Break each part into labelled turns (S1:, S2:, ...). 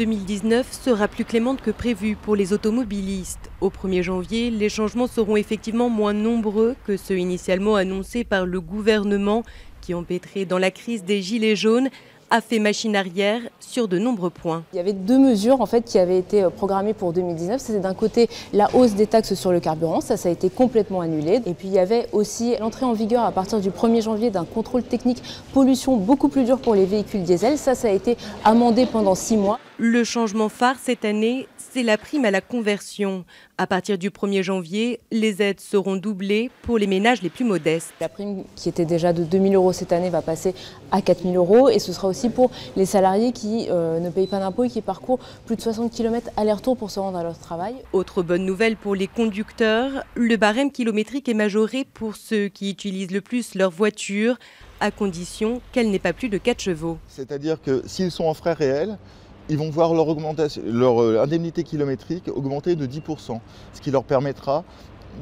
S1: 2019 sera plus clémente que prévu pour les automobilistes. Au 1er janvier, les changements seront effectivement moins nombreux que ceux initialement annoncés par le gouvernement qui, empêtré dans la crise des gilets jaunes, a fait machine arrière sur de nombreux points.
S2: Il y avait deux mesures qui avaient été programmées pour 2019. C'était d'un côté la hausse des taxes sur le carburant, ça a été complètement annulé. Et puis il y avait aussi l'entrée en vigueur à partir du 1er janvier d'un contrôle technique pollution beaucoup plus dur pour les véhicules diesel. Ça a été amendé pendant 6 mois.
S1: Le changement phare cette année, c'est la prime à la conversion. À partir du 1er janvier, les aides seront doublées pour les ménages les plus modestes.
S2: La prime qui était déjà de 2 000 € cette année va passer à 4 000 € et ce sera aussi pour les salariés qui ne payent pas d'impôts et qui parcourent plus de 60 km aller-retour pour se rendre à leur travail.
S1: Autre bonne nouvelle pour les conducteurs, le barème kilométrique est majoré pour ceux qui utilisent le plus leur voiture, à condition qu'elle n'ait pas plus de 4 chevaux.
S3: C'est-à-dire que s'ils sont en frais réels, ils vont voir leur indemnité kilométrique augmenter de 10%, ce qui leur permettra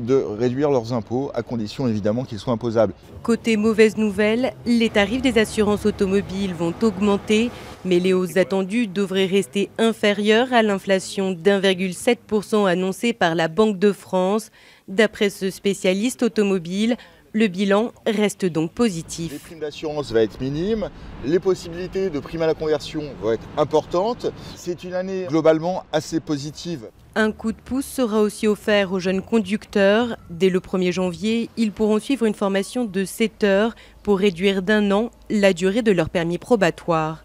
S3: de réduire leurs impôts, à condition évidemment qu'ils soient imposables.
S1: Côté mauvaise nouvelle, les tarifs des assurances automobiles vont augmenter, mais les hausses attendues devraient rester inférieures à l'inflation d'1,7% annoncée par la Banque de France. D'après ce spécialiste automobile, le bilan reste donc positif.
S3: Les primes d'assurance vont être minimes, les possibilités de primes à la conversion vont être importantes. C'est une année globalement assez positive.
S1: Un coup de pouce sera aussi offert aux jeunes conducteurs. Dès le 1er janvier, ils pourront suivre une formation de 7 heures pour réduire d'1 an la durée de leur permis probatoire.